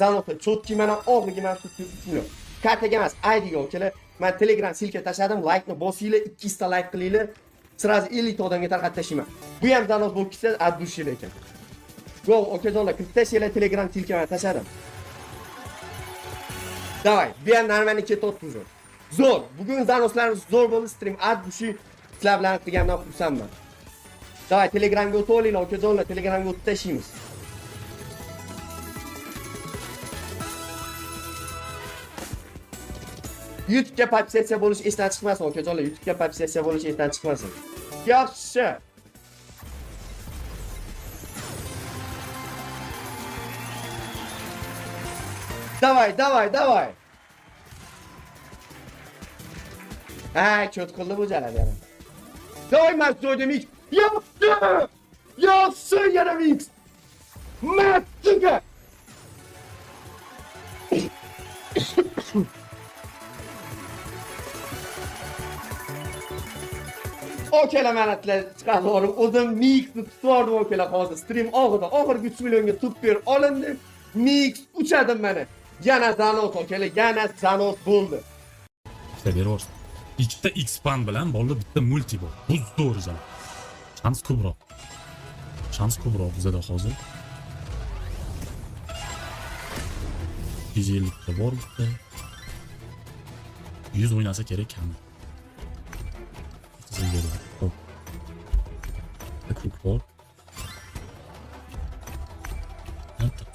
zanotda cho'tki mana og'riga men tutdim. Kartaga emas, aydiga okalar. Men Telegram silka tashladim, like ni bosinglar, 200 ta like qilinglar. Sразу 50 ta odamga tarqatib tashlayman. Bu ham zanot bo'lib ketsa, addushil ekan. Go, okajonlar, kirib tashlanglar Telegram silkamani tashladim. Davay, bu ham normalni ketotdi. Zo'r. Bugun zanoslarimiz zo'r bo'ldi, stream addushi sizlar bilan qilgandan xursandman. Davay, Telegramga o'tib olinglar, okajonlar, Telegramga o'tib tashlaymiz. YouTube'ga podpisatsiya bo'lish esdan chiqmasin, okajonlar. YouTube'ga podpisatsiya bo'lish esdan chiqmasin. Yaxshi. Davay. Ha, cho't qildi bu jalab yana. Davay, Mas'ud Mix. Yaxshi, yana Mix. Mas'udga. Okalar manatlar chiqardim. O'zim Mixni tutardim okalar hozir. Stream oxirgi 3 millionga super olindi. Mix uchadim mana. Yana zanot okalar, yana zanot bo'ldi. Beraversin. Ikkita expand bilan bo'ldi, bitta multi bor. Bu zo'r jala. Shans ko'proq bizda hozir. 150 ta bor bitta. 100 o'ynasa kerak kamida. Hop.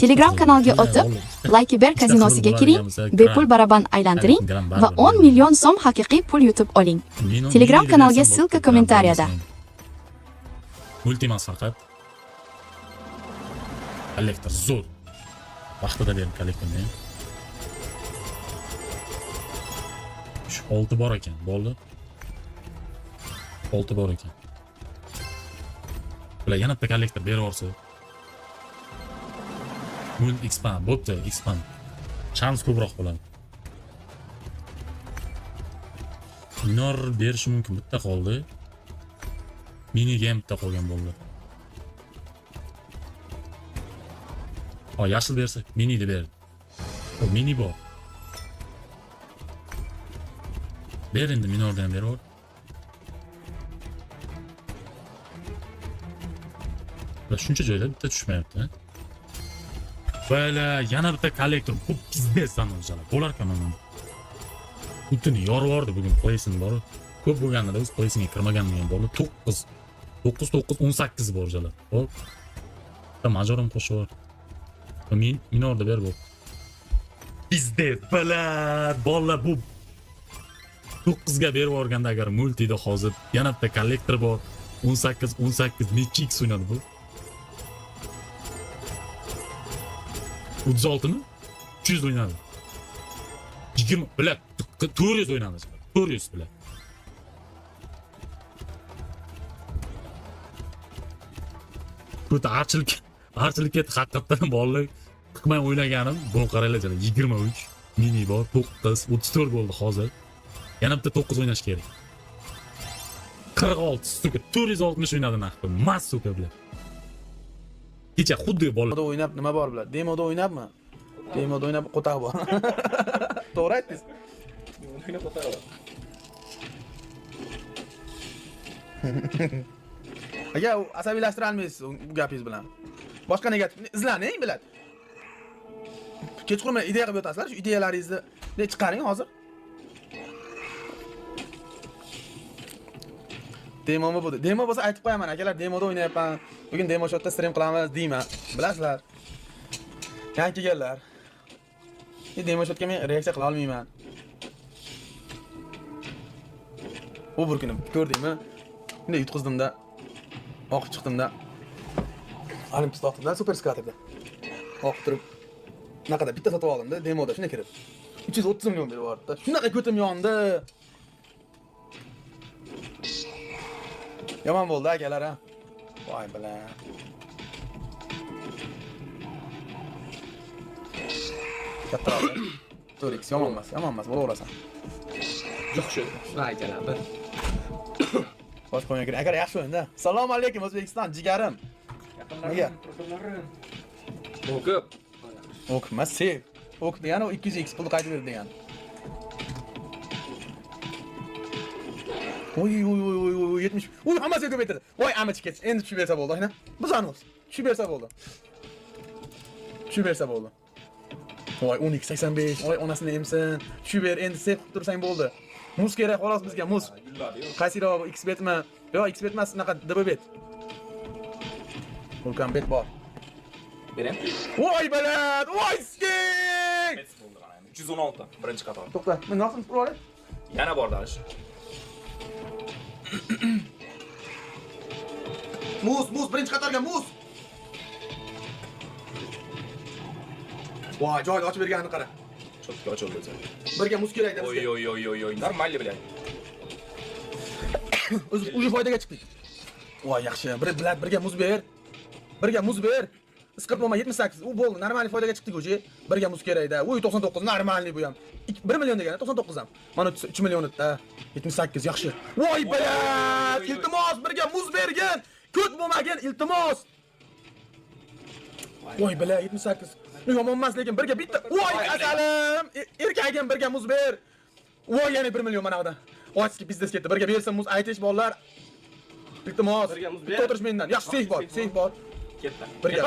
Telegram kanalga o'tib, Like Ber kazinosiga kiring, bepul baraban aylantiring va 10 million so'm haqiqiy pul yutib oling. Telegram kanalga ссылка kommentariyada. Multimas faqat. Kollektor zo'r. Vaqtida berib kollektorni. 6 bor ekan, bo'ldi. 6 bor ekan. Bular yana bitta kollektor beraversa. Mul expand, bo'pti, expand. Chans ko'proq bo'ladi. Minor berish mumkin, bitta qoldi. Mini game bitta qolgan bo'ldi. O, yashil bersa, mini deb berdi. O, mini bor. Ber endi minordan beraver. Shuncha joylar bitta tushmayapti. Böyle yana bitta kollektor bu biznesdan o'zlar. Bo'lar-ku mana. Butun yorvordi bugun playsing bor. Ko'p bo'lganida biz playsingga kirmaganmigan bo'ldi. 9 18 bor joylar. Hop. Majorim qo'shib. Minorda ber bu. Biznes balat bola bu 9 ga berib yuborganda agar multida hozir yana bitta kollektor bor. 18 necha x o'ynadi bu? 36 mi? 300 oynadi. 20 bilet 400 oynadi. 400 bilet. Bu archilik haqiqatan bolalar qilmay o'ynaganim, buni qaranglar, 23 mini bor, 9, 34 bo'ldi hozir. Yana bitta 9 o'ynash kerak. 46 suka 460 o'ynadi naqd. Mas suka bilan. Kecha xuddi bolalar o'ynab nima bor bilan? Demoda o'ynabmi? Demoda o'ynab qo'taq bor. To'g'ri aytdingiz. O'ynab qo'taq bor. Aka, asabiylashtirib olmaysiz bu gapingiz bilan. Boshqa negativni izlaning bilan. Kechqurun ideya qilib o'tasizlar, shu ideyalaringizni chiqaring hozir. Demomi bu? Demo bo'lsa aytib qo'yaman akalar, demoda o'ynayapman. Bugun demo shotda stream qilamiz deyman. Bilasizlar? Yan kelganlar. Demo shotga men reaksiya qila olmayman. U bir kuni ko'rdingmi? Bunday yutqizdimda, oqib chiqdimda. Olimpiya vaqtida super skaterda. Oqib turib, naqada bitta sotib oldim-da, demoda shuna kirib. 330 million berib yubordi. Shunaqa ko'tim yondi. Yomon bo'ldi akalar ha. Voy bilan. Katta oldi. 4x yomon emas, bo'laverasan. Yaxshi, shuni aytganlar. Bosh qo'ygan kerak. Agar yaxshi o'yinda. Assalomu alaykum O'zbekiston, jigarim. Nega? Ko'p. Ok, mas save. Ok degani o 200x pulni qaytib berdi degani. Oy 70. Oy hammasi ko'paytirdi. Voy amachi kech. Endi tushib bersa bo'ldi, oyna. Bizanimiz. Tushib bersa bo'ldi. Tushib bersa bo'ldi. Voy 12.85. Voy onasini emsin. Tushib ber, endi save qilib tursang bo'ldi. Muz kerak xolos bizga, muz. Qaysiroq X betmi? Yo'q, X bet emas, unaqa DB bet. Vulkan bet bor. Berem. Voy baland, voy skeng! 316 birinchi qator. To'xta, men narxini pul olay. Yana bor dalish. Muz, birinchi qatorga muz. Voy, joyni ochib berganini qara. Cho'tga ochildi o'zi. Birga muz kerak deb. Oy. Normalniy bilan. O'zi foydaga chiqdik. Voy, yaxshi. Birga muz ber. Birga muz ber. Isqirib bo'lma 78. U bo'ldi. Normalniy foydaga chiqdik o'zi. Birga muz kerak-da. Voy 99 normalniy bu ham. 1 million degani 99 ham. Mana 3 million o'tdi. 78 yaxshi. Voy balat! Iltimos, birga muz bergin. Ko'p bo'lmagin, iltimos. Voy balat 78. Yomon emas, lekin birga bitta. Voy asalim! Erkagim birga muz ber. Voy yana 1 million mana buda. Ochki biznes ketdi. Birga bersin muz aytish bolalar. Iltimos. Bitta o'tirish mendan. Yaxshi, seyf bor. Ketdi. Birga.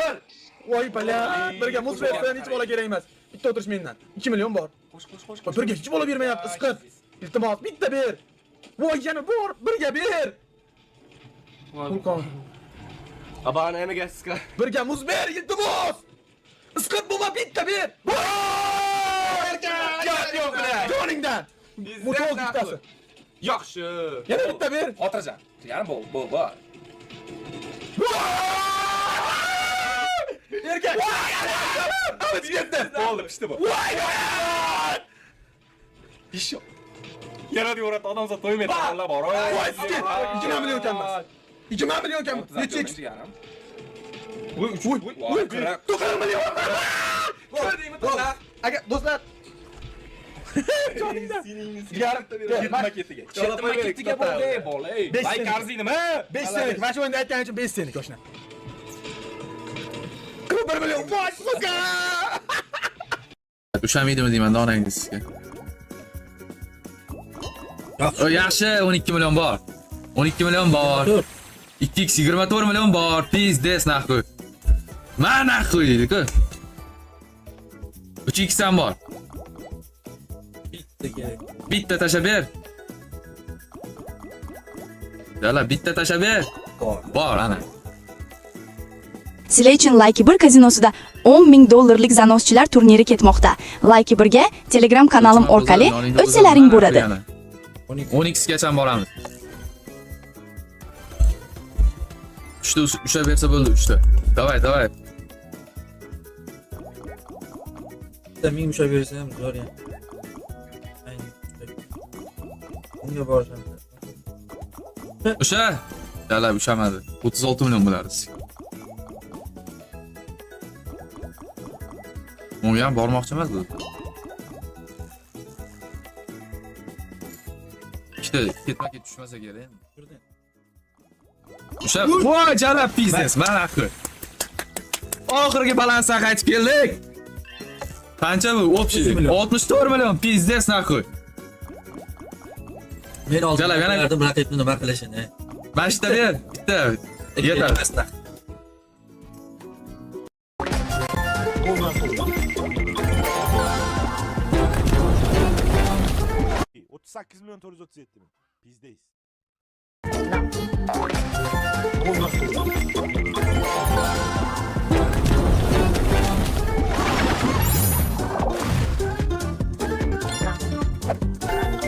Voy balat, birga muz bersin, hech bola kerak emas. Bitta o'tirish mendan. 2 million bor. Qo'sh. Birga hech bola bermayapti, isqit. Iltimos, bitta ber. Voy yana bor, birga ber. Vulkan. Abana nimaga siska? Birga muz ber, iltimos. Isqit bo'lma, bitta ber. Yo'q, joningdan. Motor bittasi. Yaxshi. Yana bitta ber. Xotirjam. Yana bor. Erkak. Avaz ketdi. Bo'ldi, pishdi bu. Ish yo'q. Yana deyapti, odamzod to'ymaydi. Allah bor. Voy, 2 million kammas. 2 million kam. Nechi? Voy, 9 million. Ko'rdingmi do'stlar? Aga, do'stlar. Ketma-ketiga. Ketma-ketiga bo'ldi, bola. Like arzinimi? 5 senik. Mana shu o'yinda aytganim uchun 5 senik oshna. 1 million. Voy, suka! Ushamadimi deyman donangizga. O yaxshi 12 million bor. 12 million bor. 2x 24 million bor. Pizdes nahkoy. Mana nahkoy deydi-ku. 3x ham bor. Bitta tashlab ber. Dala bitta tashlab ber. Bor ana. Sizlar uchun Like 1 kazinosida $10,000 zanoschilar turniri ketmoqda. Like 1ga Telegram kanalim orqali o'tsalaring bo'ladi. 10x gacha boramiz. 3 usha bersa bo'ldi 3 ta. Davay. Ming usha bersa ham zo'r ya. Ayni. Unga borisham. Usha. Dala ushamadi. 36 million bo'ladi. Unga ham bormoqchi emas bu. İşte ketma-ket tushmasa kerak. O'sha voy jala biznes, mana axir. Oxirgi balansdan qaytib keldik. Qancha bu? Общий 64 million biznes naxir. Men oldim. Jala yana raqibni nima qilishini. Mana shu ber, bitta. Yetadi. 38 milyon 437 bin. Bizdeyiz.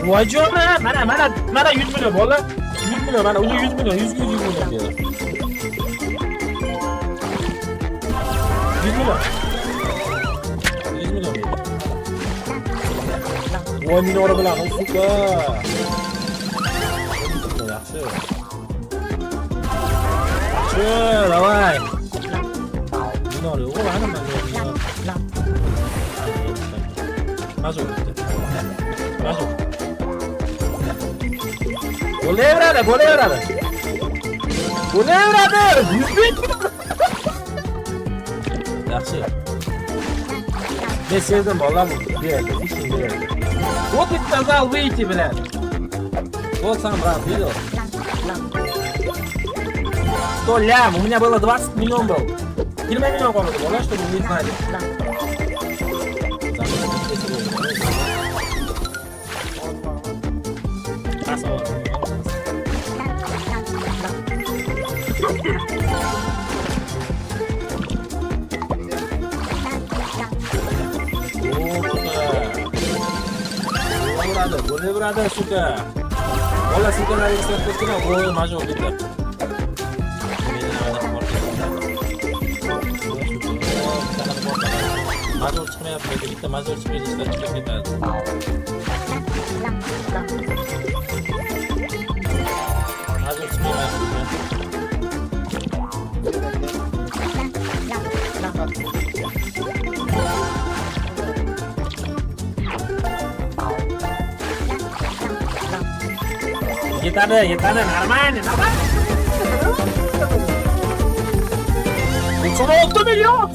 Voy jona, mana 100 milyon bola. 100 milyon, mana unga 100 milyon, 100 milyon beradi. 100 milyon. 100 milyon. Voy minora bilan suka. Yaxshi. Yaxshi, davay. Minora yo'q, mana minora. Mazur. Bo'laveradi. Bo'laveradi. 100 ming. Yaxshi. Ben sevdim vallahi bu. Berdi, işin berdi. Вот и сказал выйти, блядь. Вот сам брат, видел? 100 лям, у меня было 20 миллион был. 20 миллион комнаты было, чтобы вы не знали. Boleh berada suka. Bola suka lari ke sana, boleh masuk kita. Masuk çıkmayapti, kita masuk çıkmayapti, chiqib ketadi. Masuk çıkmayapti. Yetadi, нормально, нормально. 96 milyon.